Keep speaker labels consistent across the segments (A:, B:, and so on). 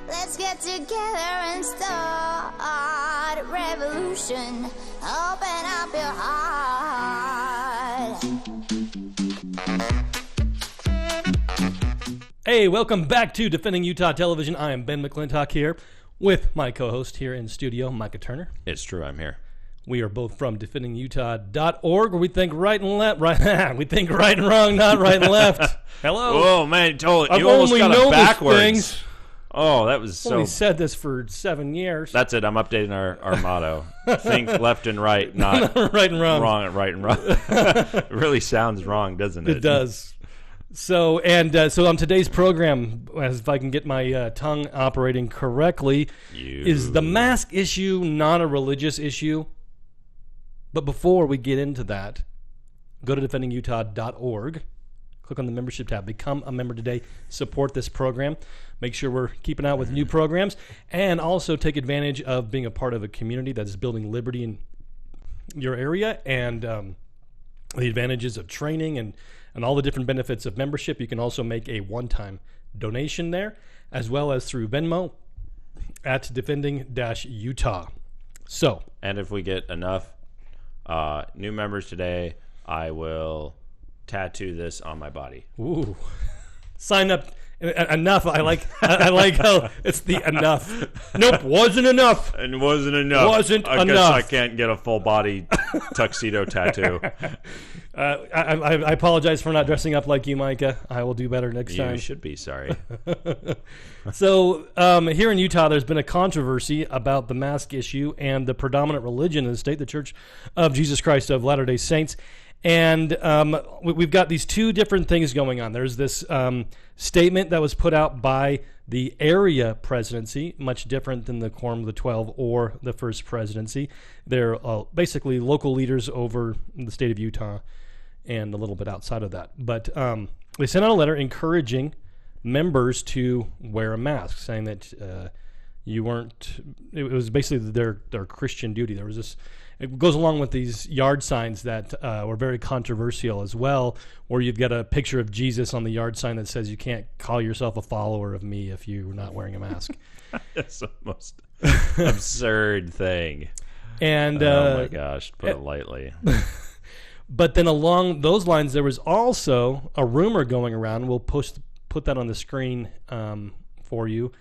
A: Let's get together and start a revolution. Open up your heart.
B: Hey, welcome back to Defending Utah Television. I am Ben McClintock here with my co-host here in studio, Micah Turner.
C: It's true, I'm here.
B: We are both from defendingutah.org, where we think right and left. We think right and wrong, not right and left. Hello.
C: Whoa, man, you almost
B: only
C: got it
B: noticed
C: backwards.
B: things.
C: Oh, that was
B: I've
C: so...
B: only said this for 7 years.
C: That's it, I'm updating our motto. Think left and right, not
B: right and wrong.
C: Wrong and right and wrong. It really sounds wrong, doesn't it?
B: It does. So on today's program, as if I can get my tongue operating correctly, is the mask issue not a religious issue? But before we get into that, go to defendingutah.org, click on the membership tab, become a member today, support this program, make sure we're keeping out with new programs, and also take advantage of being a part of a community that is building liberty in your area and the advantages of training and all the different benefits of membership. You can also make a one-time donation there, as well as through Venmo at defending-utah. So,
C: and if we get enough new members today, I will tattoo this on my body.
B: Ooh, sign up. Enough. I like how it's the enough. Nope, wasn't enough.
C: And wasn't enough.
B: I
C: guess I can't get a full body tuxedo tattoo.
B: I apologize for not dressing up like you, Micah. I will do better next time.
C: You should be sorry.
B: So here in Utah, there's been a controversy about the mask issue and the predominant religion in the state, the Church of Jesus Christ of Latter-day Saints. And we've got these two different things going on. There's this statement that was put out by the area presidency, much different than the Quorum of the 12 or the First Presidency. They're basically local leaders over the state of Utah and a little bit outside of that. But they sent out a letter encouraging members to wear a mask, saying that you weren't. It was basically their Christian duty. There was this. It goes along with these yard signs that were very controversial as well, where you've got a picture of Jesus on the yard sign that says you can't call yourself a follower of me if you're not wearing a mask.
C: That's the most absurd thing.
B: And
C: oh my gosh, put it lightly.
B: But then along those lines, there was also a rumor going around. We'll put that on the screen for you.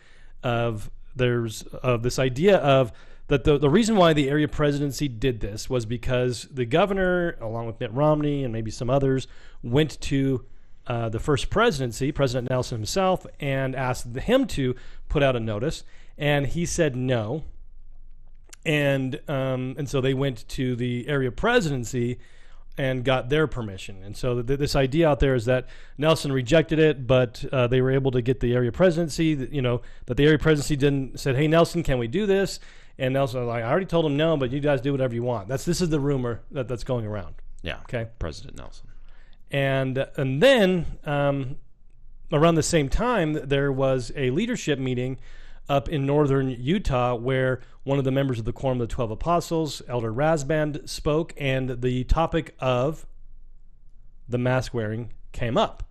B: Of this idea of that the reason why the area presidency did this was because the governor, along with Mitt Romney and maybe some others, went to the First Presidency, President Nelson himself, and asked him to put out a notice, and he said no. And so they went to the area presidency and got their permission. And so this idea out there is that Nelson rejected it, but they were able to get the area presidency, that the area presidency said, hey, Nelson, can we do this? And Nelson was like, I already told him no, but you guys do whatever you want. This is the rumor that's going around.
C: Yeah.
B: Okay.
C: President Nelson.
B: And then around the same time, there was a leadership meeting up in northern Utah where one of the members of the Quorum of the 12 Apostles, Elder Rasband, spoke, and the topic of the mask wearing came up.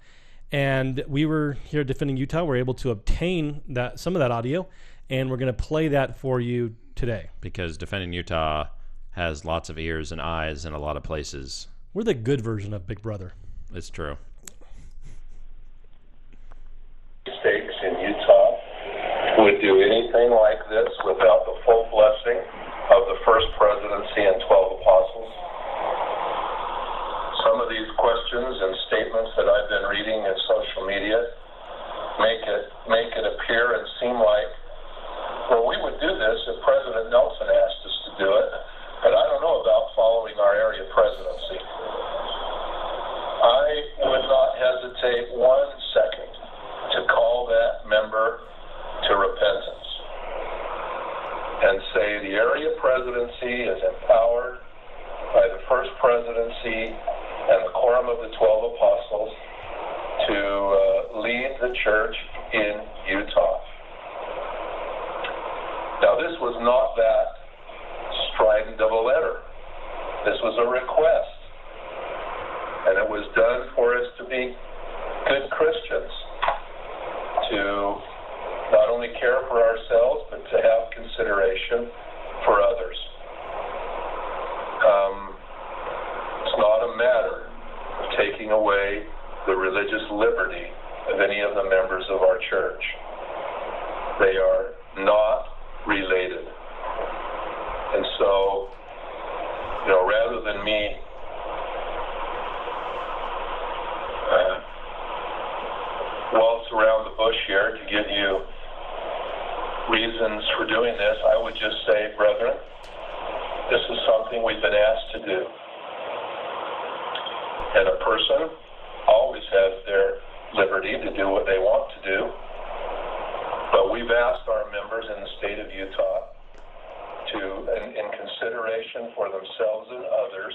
B: And we were here at Defending Utah. We were able to obtain some of that audio, and we're going to play that for you today.
C: Because Defending Utah has lots of ears and eyes in a lot of places.
B: We're the good version of Big Brother.
C: It's true.
D: States in Utah would do anything like this without the full blessing of the First Presidency and 12 Apostles. Some of these questions and statements that I've been reading in social media make it appear and seem like, well, we would do this if President Nelson asked us to do it, but I don't know about following our area presidency. I would not hesitate 1 second to call that member to repentance and say the area presidency is empowered by the First Presidency and the Quorum of the 12 Apostles to lead the church in Utah. Now, this was not that strident of a letter. This was a request, and it was done for us to be good Christians, to not only care for ourselves, but to have consideration for others. It's not a matter of taking away the religious liberty of any of the members of our church. They are not related. And so, rather than me waltz around the bush here to give you reasons for doing this, I would just say, brethren, this is something we've been asked to do. And a person always has their liberty to do what they want to do. But we've asked our members in the state of Utah to, in consideration for themselves and others,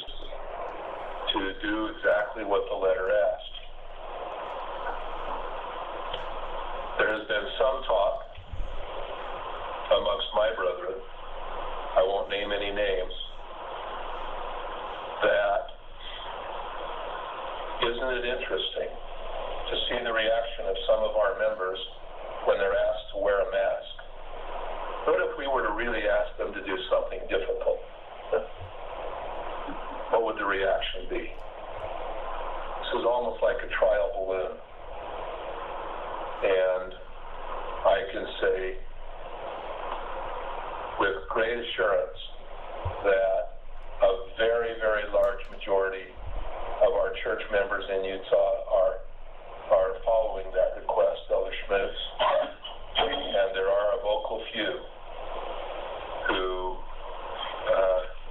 D: to do exactly what the letter asked. There has been some talk amongst my brethren, I won't name any names, that isn't it interesting to see the reaction of some of our members when they're asked to wear a mask? What if we were to really ask them to do something difficult? What would the reaction be? This is almost like a trial balloon. And I can say with great assurance that a very, very large majority of our church members in Utah are following that request, Elder Schmitz. And there are a vocal few who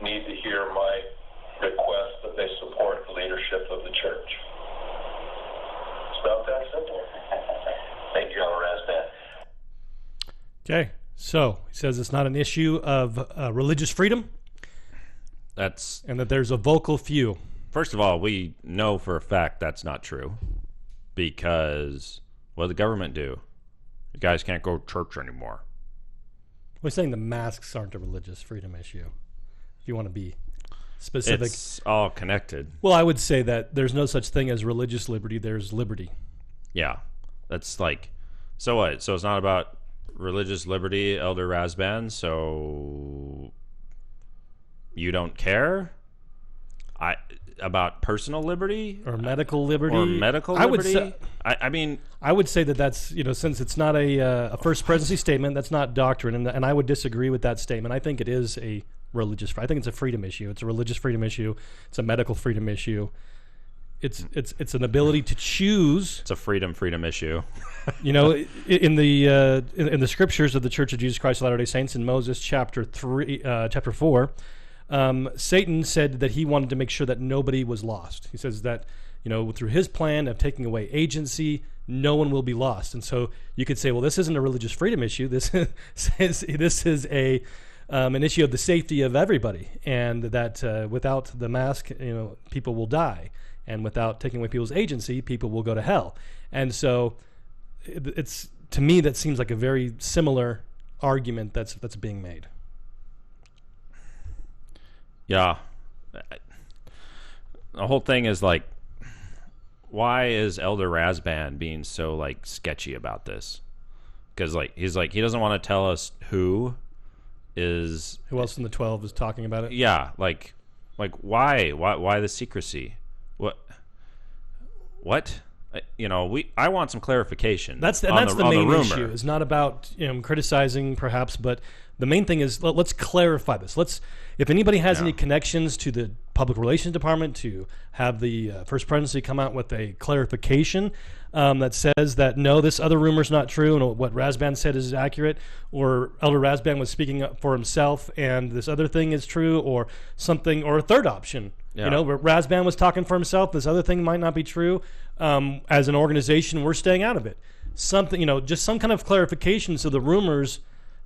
D: need to hear my request that they support the leadership of the church. It's not that simple. Thank you, Elder Rasband.
B: Okay, so he says it's not an issue of religious freedom, and that there's a vocal few.
C: First of all, we know for a fact that's not true, because what did the government do? You guys can't go to church anymore.
B: We're saying the masks aren't a religious freedom issue, if you want to be specific.
C: It's all connected.
B: Well, I would say that there's no such thing as religious liberty. There's liberty.
C: Yeah, that's like, so what? So it's not about religious liberty, Elder Rasband, so you don't care about personal liberty?
B: Or medical liberty?
C: Or medical liberty?
B: I would say that that's, since it's not a First Presidency statement, that's not doctrine, and I would disagree with that statement. I think it is a religious, I think it's a freedom issue. It's a religious freedom issue. It's a medical freedom issue. It's an ability to choose.
C: It's a freedom issue.
B: In the scriptures of the Church of Jesus Christ of Latter-day Saints in Moses chapter 4, Satan said that he wanted to make sure that nobody was lost. He says that through his plan of taking away agency, no one will be lost. And so you could say, well, this isn't a religious freedom issue. This is an issue of the safety of everybody, and that without the mask, people will die. And without taking away people's agency, people will go to hell. And so it's, to me, that seems like a very similar argument that's being made.
C: Yeah. The whole thing is like, why is Elder Rasband being so sketchy about this? Because he doesn't want to tell us who
B: else in the 12 is talking about it.
C: Yeah, why the secrecy? What? I want some clarification.
B: That's the main issue. It's not about criticizing perhaps, but the main thing is let's clarify this. If anybody has any connections to the public relations department, to have the First Presidency come out with a clarification that says that no, this other rumor is not true, and what Rasband said is accurate, or Elder Rasband was speaking up for himself, and this other thing is true, or something, or a third option.
C: Yeah.
B: Where Rasband was talking for himself, this other thing might not be true. As an organization, we're staying out of it. Something, just some kind of clarification so the rumors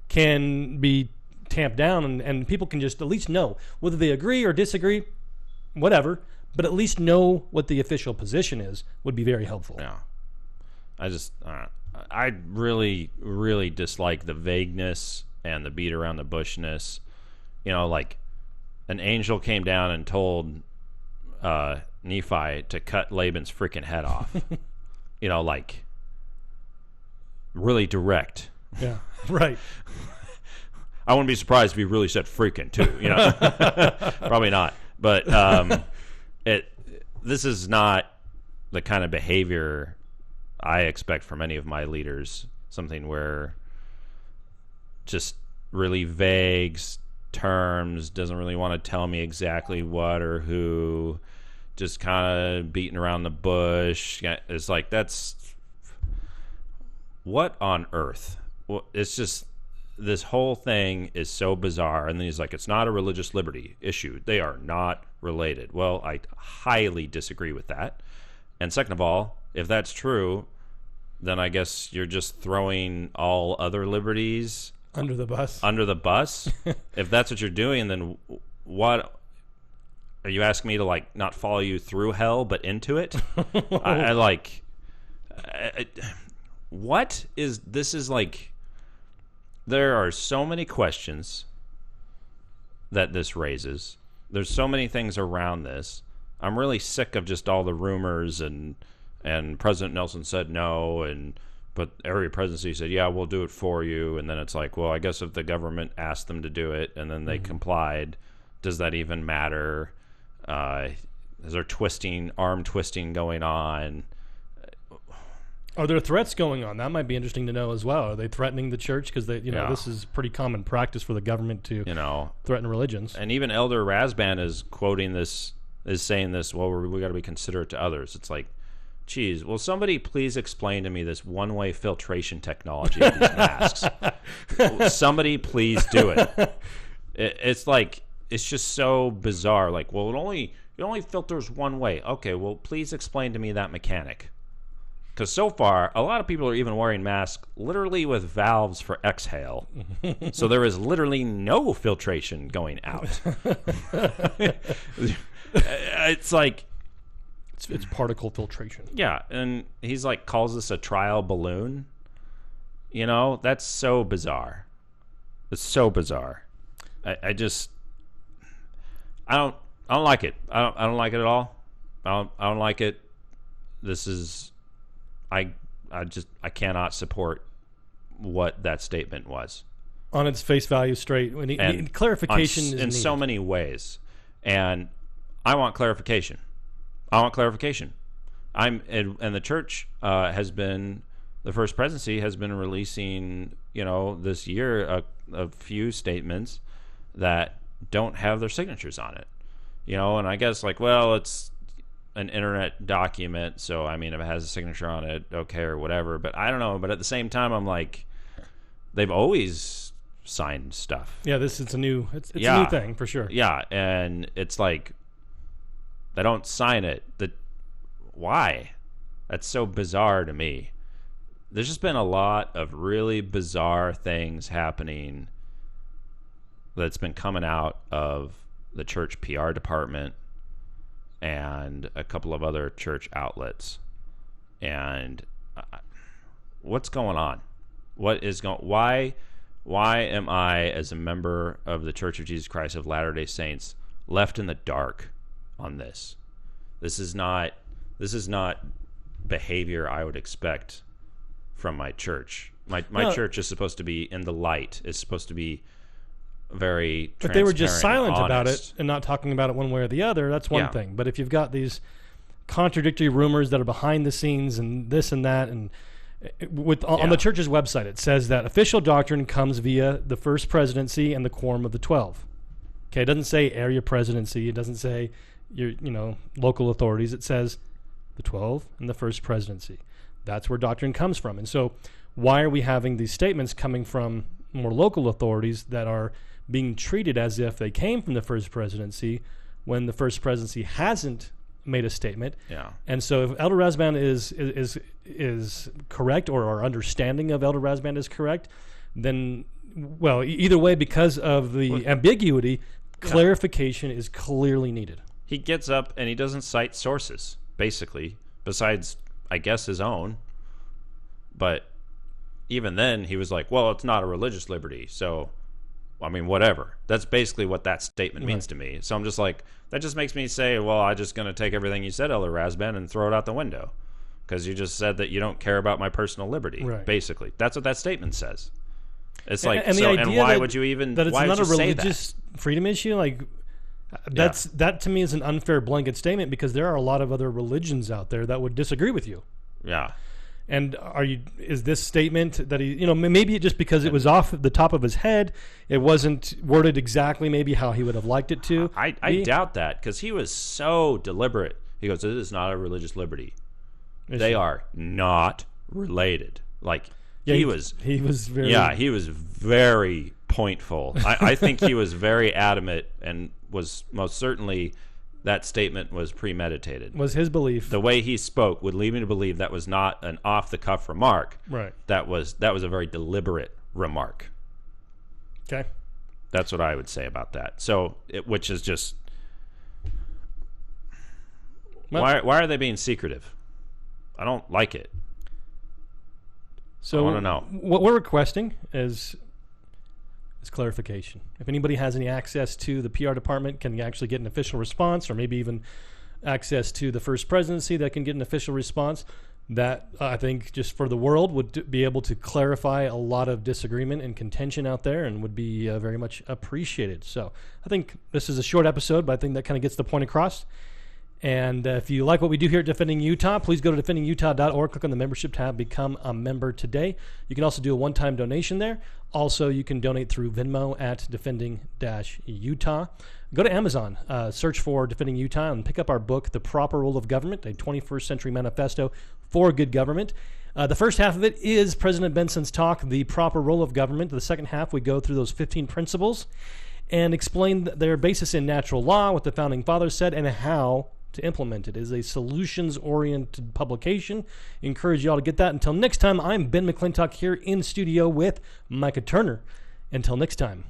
B: can be tamped down and people can just at least know whether they agree or disagree, whatever, but at least know what the official position is would be very helpful.
C: Yeah. I really, really dislike the vagueness and the beat around the bushness. An angel came down and told Nephi to cut Laban's freaking head off. Really direct.
B: Yeah, right.
C: I wouldn't be surprised if he really said freaking too. Probably not. But this is not the kind of behavior I expect from any of my leaders. Something where just really vague terms, doesn't really want to tell me exactly what or who, just kind of beating around the bush. It's like, that's what on earth? Well, it's just, this whole thing is so bizarre. And then he's like, it's not a religious liberty issue. They are not related. Well, I highly disagree with that. And second of all, if that's true, then I guess you're just throwing all other liberties
B: under the bus. If that's what you're doing, then what are you asking me to, like, not follow you through hell but into it?
C: What is this? Is like, there are so many questions that this raises. There's so many things around this. I'm really sick of just all the rumors and President Nelson said no, but area presidency said, yeah, we'll do it for you. And then it's like, well, I guess if the government asked them to do it and then they complied, does that even matter? Is there arm twisting going on?
B: Are there threats going on? That might be interesting to know as well. Are they threatening the church? Because this is pretty common practice for the government to threaten religions.
C: And even Elder Razban is quoting this, is saying this, well, we got to be considerate to others. It's like, geez, will somebody please explain to me this one-way filtration technology of these masks? Somebody please do it. It's like, it's just so bizarre. Like, well, it only filters one way. Okay, well, please explain to me that mechanic. Because so far, a lot of people are even wearing masks literally with valves for exhale. So there is literally no filtration going out. It's like,
B: it's particle filtration.
C: Yeah, and he's like, calls this a trial balloon. That's so bizarre. It's so bizarre. I don't like it. I don't like it at all. I don't like it. This is, I cannot support what that statement was.
B: On its face value, straight. Clarification is
C: in
B: needed.
C: So many ways, and I want clarification. And the church has been, the First Presidency has been releasing, this year a few statements that don't have their signatures on it, and I guess it's an internet document, so I mean, if it has a signature on it, okay, or whatever. But I don't know. But at the same time, I'm like, they've always signed stuff.
B: Yeah, it's a new thing for sure.
C: Yeah, and it's like, they don't sign it. Why? That's so bizarre to me. There's just been a lot of really bizarre things happening that's been coming out of the church PR department and a couple of other church outlets. And what's going on? Why am I, as a member of the Church of Jesus Christ of Latter-day Saints, left in the dark on this? This is not behavior I would expect from my church. My church is supposed to be in the light. It's supposed to be very transparent.
B: But they were just silent about it and not talking about it one way or the other. That's one thing. But if you've got these contradictory rumors that are behind the scenes and this and that, and on the church's website, it says that official doctrine comes via the First Presidency and the Quorum of the 12. Okay, it doesn't say area presidency. It doesn't say your local authorities. It says the 12 and the First Presidency. That's where doctrine comes from. And so why are we having these statements coming from more local authorities that are being treated as if they came from the First Presidency when the First Presidency hasn't made a statement?
C: Yeah.
B: And so if Elder Razban is correct, or our understanding of Elder Razban is correct, then, well, either way, because of the ambiguity, clarification is clearly needed.
C: He gets up and he doesn't cite sources, basically, besides, I guess, his own. But even then, he was like, well, it's not a religious liberty, so, I mean, whatever. That's basically what that statement means to me. So I'm just like, that just makes me say, well, I'm just going to take everything you said, Elder Razban, and throw it out the window. Because you just said that you don't care about my personal liberty, basically. That's what that statement says. It's like,
B: and the
C: so,
B: idea
C: and why
B: that,
C: would you even?
B: that it's
C: why
B: not
C: would
B: a
C: you say
B: religious freedom issue? Like that to me is an unfair blanket statement because there are a lot of other religions out there that would disagree with you.
C: Yeah.
B: And is this statement that he, maybe just because it was off the top of his head, it wasn't worded exactly maybe how he would have liked it to.
C: I doubt that because he was so deliberate. He goes, "This is not a religious liberty. They are not related." Like he was very he was very pointful. I think he was very adamant and was most certainly. That statement was premeditated.
B: Was his belief.
C: The way he spoke would lead me to believe that was not an off-the-cuff remark.
B: Right.
C: That was a very deliberate remark.
B: Okay.
C: That's what I would say about that. So, which is just... Why are they being secretive? I don't like it.
B: So
C: I want to know.
B: What we're requesting is clarification. If anybody has any access to the PR department, can actually get an official response, or maybe even access to the First Presidency that can get an official response, that I think just for the world would be able to clarify a lot of disagreement and contention out there and would be very much appreciated. So I think this is a short episode, but I think that kind of gets the point across. And if you like what we do here at Defending Utah, please go to defendingutah.org, click on the membership tab, become a member today. You can also do a one-time donation there. Also, you can donate through Venmo at Defending-Utah. Go to Amazon, search for Defending Utah, and pick up our book, The Proper Role of Government, a 21st Century Manifesto for Good Government. The first half of it is President Benson's talk, The Proper Role of Government. The second half, we go through those 15 principles and explain their basis in natural law, what the Founding Fathers said, and how to implement it. It is a solutions-oriented publication. Encourage you all to get that. Until next time, I'm Ben McClintock here in studio with Micah Turner. Until next time.